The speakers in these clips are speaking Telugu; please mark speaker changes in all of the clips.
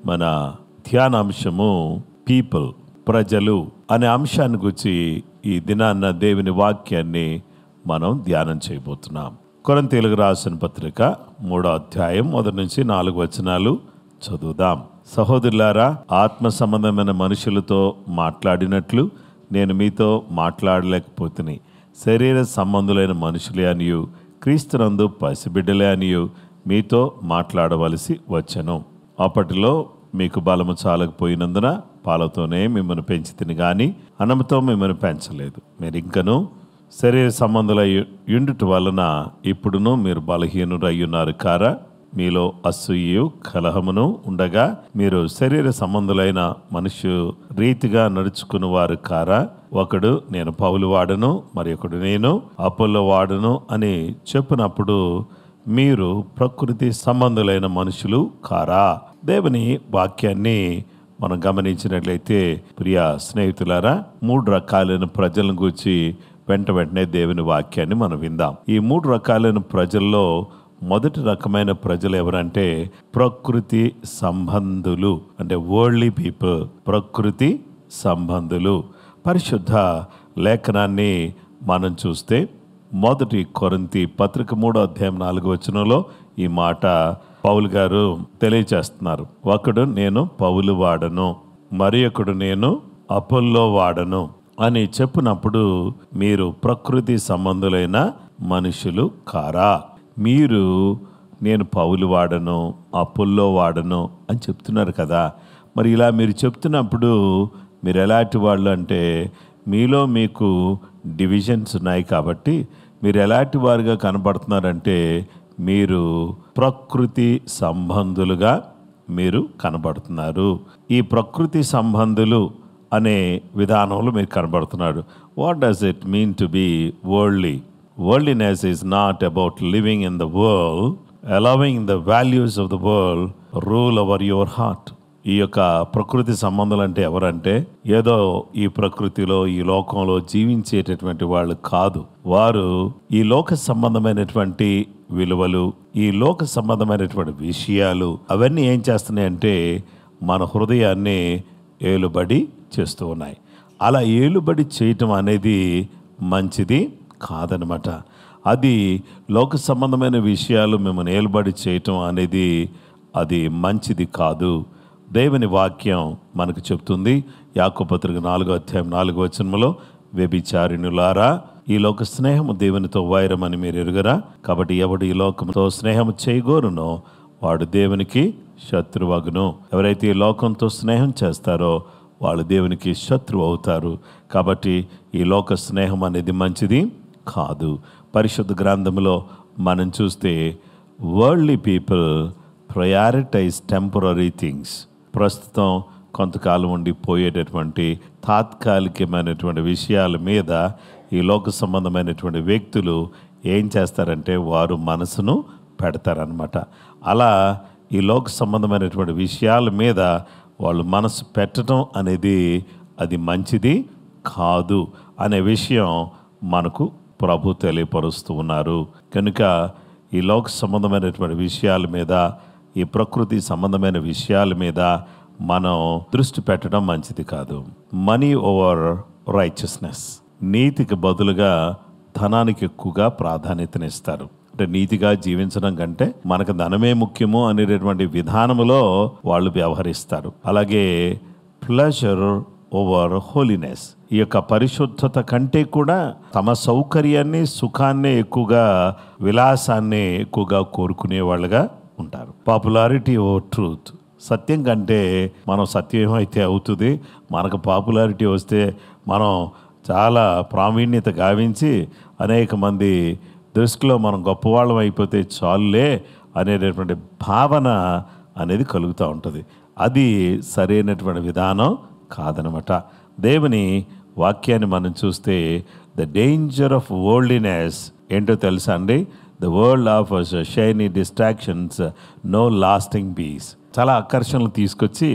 Speaker 1: మన ధ్యానాంశము పీపుల్, ప్రజలు అనే అంశాన్ని గురించి ఈ దినాన్న దేవుని వాక్యాన్ని మనం ధ్యానం చేయబోతున్నాం. కొరింథీయులకు రాసిన పత్రిక 3వ అధ్యాయం 1 నుంచి 4 వచనాలు చదువుదాం. సహోదరులారా, ఆత్మ సంబంధమైన మనుషులతో మాట్లాడినట్లు నేను మీతో మాట్లాడలేకపోతుని, శరీర సంబంధులైన మనుషులే అనియు క్రీస్తునందు పసిబిడ్డలే అనియు మీతో మాట్లాడవలసి వచ్చెను. అప్పటిలో మీకు బలము చాలకపోయినందున పాలతోనే మిమ్మల్ని పెంచితిని గాని అన్నముతో మిమ్మల్ని పెంచలేదు. మీరు ఇంకను శరీర సంబంధులై ఉండుట వలన ఇప్పుడును మీరు బలహీనులయ్యున్నారు కారా? మీలో అసూయయు కలహమును ఉండగా మీరు శరీర సంబంధులైన మనుష్యు రీతిగా నడుచుకుని వారు కారా? ఒకడు నేను పౌలు వాడను, మరి ఒకడు నేను అపోల్లో వాడను అని చెప్పినప్పుడు మీరు ప్రకృతి సంబంధులైన మనుషులు కారా? దేవుని వాక్యాన్ని మనం గమనించినట్లయితే ప్రియ స్నేహితులారా, 3 రకాలైన ప్రజలను గూర్చి వెంటనే దేవుని వాక్యాన్ని మనం విందాం. ఈ 3 రకాలైన ప్రజల్లో మొదటి రకమైన ప్రజలు ఎవరంటే ప్రకృతి సంబంధులు, అంటే వరల్డ్లీ పీపుల్. ప్రకృతి సంబంధులు. పరిశుద్ధ లేఖనాన్ని మనం చూస్తే 1 కొరింథీ పత్రిక 3వ అధ్యాయం 4వ వచనంలో ఈ మాట పౌలు గారు తెలియచేస్తున్నారు. ఒకడు నేను పౌలు వాడను, మరి ఒకడు నేను అపోల్లో వాడను అని చెప్పినప్పుడు మీరు ప్రకృతి సంబంధులైన మనుషులు కారా? మీరు నేను పౌలు వాడను, అపోల్లో వాడను అని చెప్తున్నారు కదా. మరి ఇలా మీరు చెప్తున్నప్పుడు మీరు ఎలాంటి వాళ్ళు అంటే మీలో మీకు డివిజన్స్ ఉన్నాయి కాబట్టి మీరు ఎలాంటి వారుగా కనబడుతున్నారంటే మీరు ప్రకృతి సంబంధులుగా మీరు కనబడుతున్నారు. ఈ ప్రకృతి సంబంధులు అనే విధానంలో మీరు కనబడుతున్నాడు. What does it mean to be worldly? Worldliness is not about living in the world, allowing the values of the world rule over your heart. ఈ యొక్క ప్రకృతి సంబంధాలు అంటే ఎవరంటే ఏదో ఈ ప్రకృతిలో ఈ లోకంలో జీవించేటటువంటి వాళ్ళు కాదు. వారు ఈ లోక సంబంధమైనటువంటి విలువలు, ఈ లోక సంబంధమైనటువంటి విషయాలు అవన్నీ ఏం చేస్తున్నాయంటే మన హృదయాన్ని ఏలుబడి చేస్తూ ఉన్నాయి. అలా ఏలుబడి చేయటం అనేది మంచిది కాదనమాట. అది లోక సంబంధమైన విషయాలు మిమ్మల్ని ఏలుబడి చేయటం అనేది అది మంచిది కాదు. దేవుని వాక్యం మనకు చెప్తుంది. యాకోబు పత్రిక 4వ అధ్యాయం 4వ వచనంలో, వ్యభిచారిణులారా, ఈ లోక స్నేహము దేవునితో వైరమని మీరు ఎరుగరా? కాబట్టి ఎవడు ఈ లోకంతో స్నేహము చేయగోరునో వాడు దేవునికి శత్రువగును. ఎవరైతే ఈ లోకంతో స్నేహం చేస్తారో వాళ్ళు దేవునికి శత్రువు అవుతారు. కాబట్టి ఈ లోక స్నేహం అనేది మంచిది కాదు. పరిశుద్ధ గ్రంథంలో మనం చూస్తే worldly people prioritize temporary things. ప్రస్తుతం కొంతకాలం ఉండి పోయేటటువంటి తాత్కాలికమైనటువంటి విషయాల మీద ఈ లోక సంబంధమైనటువంటి వ్యక్తులు ఏం చేస్తారంటే వారు మనసును పెడతారనమాట. అలా ఈ లోక సంబంధమైనటువంటి విషయాల మీద వాళ్ళు మనసు పెట్టడం అనేది అది మంచిది కాదు అనే విషయం మనకు ప్రభు తెలియపరుస్తూ ఉన్నారు. కనుక ఈ లోక సంబంధమైనటువంటి విషయాల మీద, ఈ ప్రకృతి సంబంధమైన విషయాల మీద మనం దృష్టి పెట్టడం మంచిది కాదు. Money over righteousness. నీతికి బదులుగా ధనానికి ఎక్కువగా ప్రాధాన్యతనిస్తారు. అంటే నీతిగా జీవించడం కంటే మనకు ధనమే ముఖ్యము అనేటటువంటి విధానంలో వాళ్ళు వ్యవహరిస్తారు. అలాగే ప్లెజర్ ఓవర్ హోలీనెస్. ఈ యొక్క పరిశుద్ధత కంటే కూడా తమ సౌకర్యాన్ని, సుఖాన్ని ఎక్కువగా, విలాసాన్ని ఎక్కువగా కోరుకునే వాళ్ళుగా ఉంటారు. Popularity over truth. సత్యం కంటే మనం సత్యం అయితే అవుతుంది, మనకు పాపులారిటీ వస్తే మనం చాలా ప్రావీణ్యత గావించి అనేక మంది దృష్టిలో మనం గొప్పవాళ్ళం అయిపోతే చాలులే అనేటటువంటి భావన అనేది కలుగుతూ ఉంటుంది. అది సరైనటువంటి విధానం కాదనమాట. దేవుని వాక్యాన్ని మనం చూస్తే ద డేంజర్ ఆఫ్ వరల్డ్లీనెస్ ఏంటో తెలుసా అండి? The world offers shiny distractions, no lasting peace. చాలా ఆకర్షణలు తీసుకొచ్చి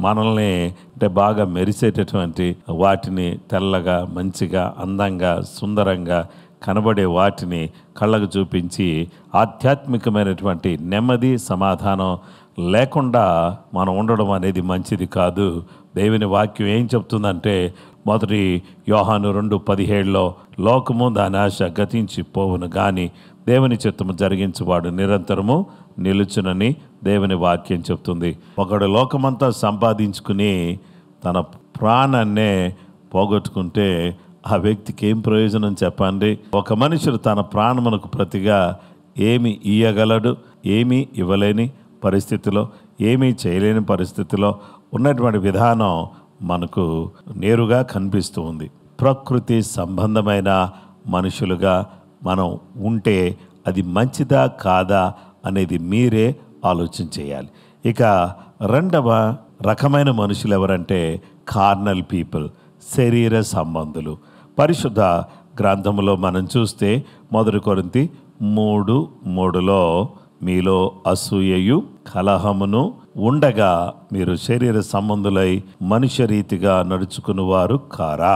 Speaker 1: మనల్ని అంటే బాగా మెరిసేటటువంటి వాటిని, తెల్లగా, మంచిగా, అందంగా, సుందరంగా కనబడే వాటిని కళ్ళకు చూపించి ఆధ్యాత్మికమైనటువంటి నెమ్మది, సమాధానం, లేకుండా మనం ఉండడం అనేది మంచిది కాదు. దేవుని వాక్యం ఏం చెప్తుందంటే మొదటి యోహాను 2:17 లోకము దాని ఆశ గతించి పోవును గాని దేవుని చిత్తము జరిగించువాడు నిరంతరము నిలుచునని దేవుని వాక్యం చెప్తుంది. ఒకడు లోకమంతా సంపాదించుకుని తన ప్రాణాన్నే పోగొట్టుకుంటే ఆ వ్యక్తికి ఏం ప్రయోజనం చెప్పండి? ఒక మనుషుడు తన ప్రాణమునకు ప్రతిగా ఏమి ఇయ్యగలడు? ఏమీ ఇవ్వలేని పరిస్థితిలో, ఏమీ చేయలేని పరిస్థితిలో ఉన్నటువంటి విధానం మనకు నేరుగా కనిపిస్తూ ఉంది. ప్రకృతి సంబంధమైన మనుషులుగా మనం ఉంటే అది మంచిదా కాదా అనేది మీరే ఆలోచన చేయాలి. ఇక రెండవ రకమైన మనుషులు ఎవరంటే కార్నల్ పీపుల్, శరీర సంబంధులు. పరిశుద్ధ గ్రంథములో మనం చూస్తే 1 కొరింథీ 3:3 మీలో అసూయయు కలహమును ఉండగా మీరు శరీర సంబంధులై మనుష్య రీతిగా నడుచుకునేవారు కారా?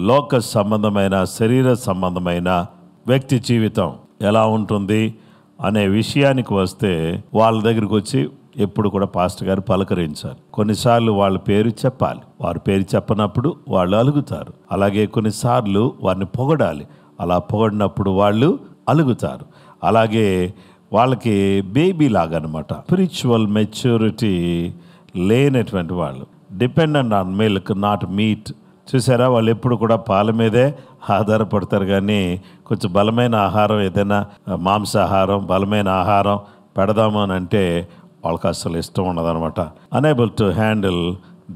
Speaker 1: లోక సంబంధమైన శరీర సంబంధమైన వ్యక్తి జీవితం ఎలా ఉంటుంది అనే విషయానికి వస్తే వాళ్ళ దగ్గరికి వచ్చి ఎప్పుడు కూడా పాస్టర్ గారు పలకరించాలి. కొన్నిసార్లు వాళ్ళ పేరు చెప్పాలి. వారి పేరు చెప్పనప్పుడు వాళ్ళు అలుగుతారు. అలాగే కొన్నిసార్లు వారిని పొగడాలి. అలా పొగడినప్పుడు వాళ్ళు అలుగుతారు. అలాగే వాళ్ళకి బేబీ లాగా అనమాట. స్పిరిచువల్ మెచ్యూరిటీ లేనటువంటి వాళ్ళు, dependent on milk not meet. చూసారా, వాళ్ళు ఎప్పుడు కూడా పాల మీదే ఆధారపడతారు. కానీ కొంచెం బలమైన ఆహారం, ఏదైనా మాంసాహారం, బలమైన ఆహారం పెడదాము అని అంటే వాళ్ళకి అస్సలు ఇష్టం ఉండదన్నమాట. Unable to handle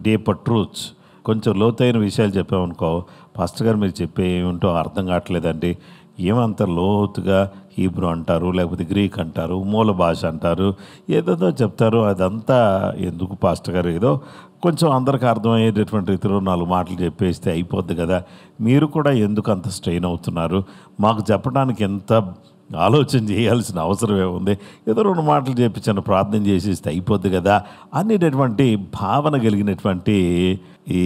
Speaker 1: deeper truths. కొంచెం లోతైన విషయాలు చెప్పామనుకో, పాస్టర్ గారు మీరు చెప్పే ఏమిటో అర్థం కావట్లేదండి, ఏమంత లోతుగా హీబ్రూ అంటారు, లేకపోతే గ్రీక్ అంటారు, మూల భాష అంటారు, ఏదేదో చెప్తారు, అదంతా ఎందుకు పాస్టర్ గారు? ఏదో కొంచెం అందరికి అర్థమయ్యేటటువంటి రీతిలో 4 మాటలు చెప్పేస్తే అయిపోద్ది కదా, మీరు కూడా ఎందుకు అంత స్ట్రెయిన్ అవుతున్నారు? మాకు చెప్పడానికి ఎంత ఆలోచన చేయాల్సిన అవసరం ఏముంది? ఏదో 2 మాటలు చెప్పి చిన్న ప్రార్థన చేసేస్తే అయిపోద్ది కదా అనేటటువంటి భావన కలిగినటువంటి ఈ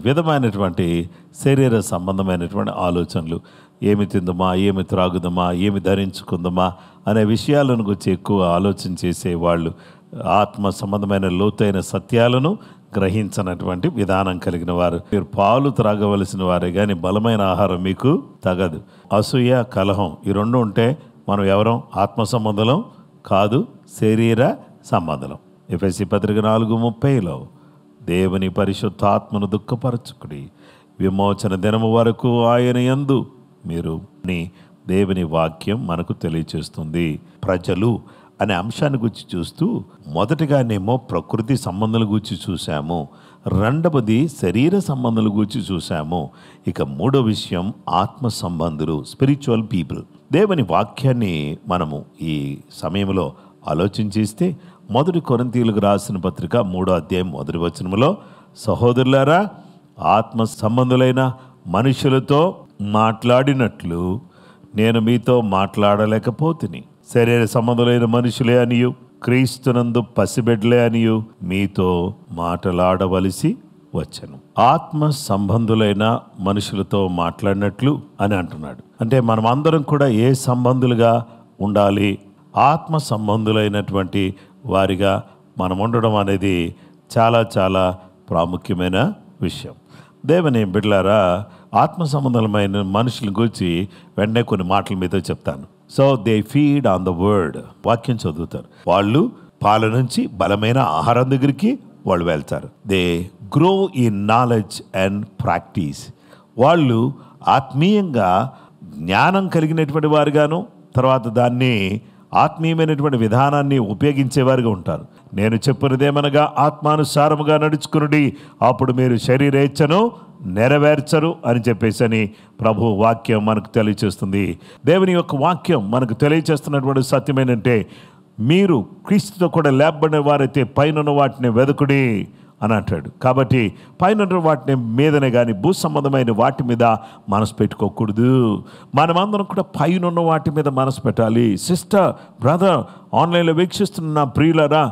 Speaker 1: విధమైనటువంటి శరీర సంబంధమైనటువంటి ఆలోచనలు, ఏమి తిందమా, ఏమి త్రాగుదమా, ఏమి ధరించుకుందామా అనే విషయాలను గురించి ఎక్కువ ఆలోచన చేసేవాళ్ళు ఆత్మ సంబంధమైన లోతైన సత్యాలను గ్రహించనటువంటి విధానం కలిగిన వారు. మీరు పాలు త్రాగవలసిన వారే కానీ బలమైన ఆహారం మీకు తగదు. అసూయ, కలహం ఈ 2 ఉంటే మనం ఎవరం? ఆత్మ సంబంధం కాదు, శరీర సంబంధం. ఎఫెసీ పత్రిక 4:30 దేవుని పరిశుద్ధాత్మను దుఃఖపరచుకుడి, విమోచన దినము వరకు ఆయన యందు మీరు దేవుని వాక్యం మనకు తెలియచేస్తుంది. ప్రజలు అనే అంశాన్ని గురించి చూస్తూ మొదటిగానేమో ప్రకృతి సంబంధాల గురించి చూసాము, రెండవది శరీర సంబంధాల గురించి చూసాము. ఇక 3వ విషయం ఆత్మ సంబంధులు, స్పిరిచువల్ పీపుల్. దేవుని వాక్యాన్ని మనము ఈ సమయంలో ఆలోచించేస్తే 1 కొరింథీయులకు రాసిన పత్రిక 3వ అధ్యాయం 1వ వచనములో, సహోదరులారా, ఆత్మ సంబంధులైన మనుషులతో మాట్లాడినట్లు నేను మీతో మాట్లాడలేకపోతిని. శరీర సంబంధులైన మనుషులే అనియు క్రీస్తునందు పసిబిడ్డలే అనియు మీతో మాట్లాడవలసి వచ్చను. ఆత్మ సంబంధులైన మనుషులతో మాట్లాడినట్లు అని అంటున్నాడు. అంటే మనం అందరం కూడా ఏ సంబంధులుగా ఉండాలి? ఆత్మ సంబంధులైనటువంటి వారిగా మనం ఉండడం అనేది చాలా చాలా ప్రాముఖ్యమైన విషయం. దేవుని బిడ్డలారా, ఆత్మ సంబంధమైన మనుషుల గురించి వెంటనే కొన్ని మాటల మీద చెప్తాను. So they feed on the word. వాక్యం చదువుతారు. వాళ్ళు పాల నుంచి బలమైన ఆహారం దగ్గరికి వాళ్ళు వెళ్తారు. They grow in knowledge and practice. వాళ్ళు ఆత్మీయంగా జ్ఞానం కలిగినటువంటి వారుగాను, తర్వాత దాన్ని ఆత్మీయమైనటువంటి విధానాన్ని ఉపయోగించేవారుగా ఉంటారు. నేను చెప్పినదేమనగా ఆత్మానుసారముగా నడుచుకునుడి, అప్పుడు మీరు శరీరేచ్ఛను నెరవేర్చరు అని చెప్పేసి ప్రభు వాక్యం మనకు తెలియచేస్తుంది. దేవుని యొక్క వాక్యం మనకు తెలియచేస్తున్నటువంటి సత్యం ఏంటంటే, మీరు క్రీస్తుతో కూడా లేపబడిన వారైతే పైన వాటిని వెదకుడి అని అంటాడు. కాబట్టి పైన వాటిని మీదనే కానీ భూ సంబంధమైన వాటి మీద మనసు పెట్టుకోకూడదు. మనమందరం కూడా పైన వాటి మీద మనసు పెట్టాలి. సిస్టర్, బ్రదర్, ఆన్లైన్లో వీక్షిస్తున్న నా ప్రియులారా,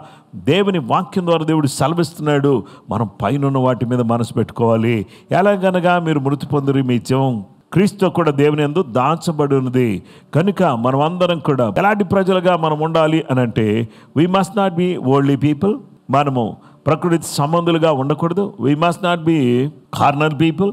Speaker 1: దేవుని వాక్యం ద్వారా దేవుడు సెలవిస్తున్నాడు, మనం పైన వాటి మీద మనసు పెట్టుకోవాలి. ఎలాగనగా మీరు మృతి పొందిరి, మీ జీవం క్రీస్తు కూడా దేవుని యందు దాచబడి ఉన్నది. కనుక మనం అందరం కూడా ఎలాంటి ప్రజలుగా మనం ఉండాలి అని అంటే, we must not be worldly people. మనము ప్రకృతి సంబంధులుగా ఉండకూడదు. We must not be carnal people.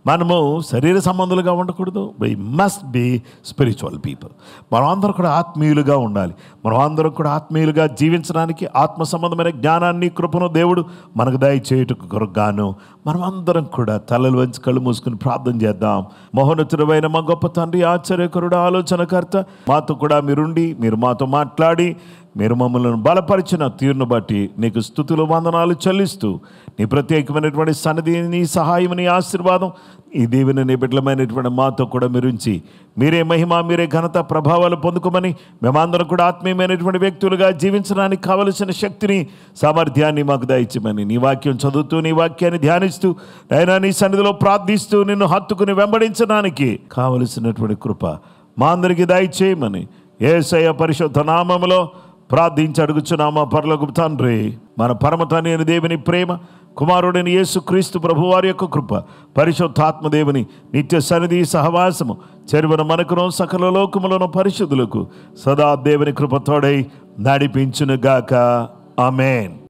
Speaker 1: మనము శరీర సంబంధులుగా ఉండకూడదు. We must be spiritual people. మనం అందరం కూడా ఆత్మీయులుగా ఉండాలి. మనం అందరం కూడా ఆత్మీయులుగా జీవించడానికి ఆత్మ సంబంధమైన జ్ఞానాన్ని, కృపను దేవుడు మనకు దయచేయుటకు కొరగాను మనం అందరం కూడా తలలు వంచి కళ్ళు మూసుకుని ప్రార్థన చేద్దాం. మహోన్నతుడైన మా గొప్ప తండ్రి, ఆశ్చర్యకరుడు, ఆలోచనకర్త, మాతో కూడా మీరుండి మీరు మాతో మాట్లాడి మీరు మమ్మల్ని బలపరిచిన తీరును బట్టి నీకు స్తుతులు వందనాలు చెల్లిస్తూ, నీ ప్రత్యేకమైనటువంటి సన్నిధి, నీ సహాయం, నీ ఆశీర్వాదం, ఈ దీవెన నీ బిడ్డలమైనటువంటి మాతో కూడా మీరు ఉంచి మీరే మహిమ, మీరే ఘనత, ప్రభావాలు పొందుకోమని, మేమందరం కూడా ఆత్మీయమైనటువంటి వ్యక్తులుగా జీవించడానికి కావలసిన శక్తిని, సామర్థ్యాన్ని మాకు దయచేయమని, నీ వాక్యం చదువుతూ, నీ వాక్యాన్ని ధ్యానిస్తూ, అయినా నీ సన్నిధిలో ప్రార్థిస్తూ, నిన్ను హత్తుకుని వెంబడించడానికి కావలసినటువంటి కృప మా అందరికీ దయచేయమని యేసయ్య పరిశుద్ధ నామములో ప్రార్థించి అడుగుచున్నామా పరలోకపు తండ్రి. మన పరమ తండ్రి అయిన దేవుని ప్రేమ, కుమారుడైన యేసు క్రీస్తు ప్రభువారి యొక్క కృప, పరిశుద్ధాత్మదేవుని నిత్య సన్నిధి సహవాసము చెరువున మనకును సకల లోకములను పరిశుద్ధులకు సదా దేవుని కృప తోడై నడిపించునుగాక. ఆమేన్.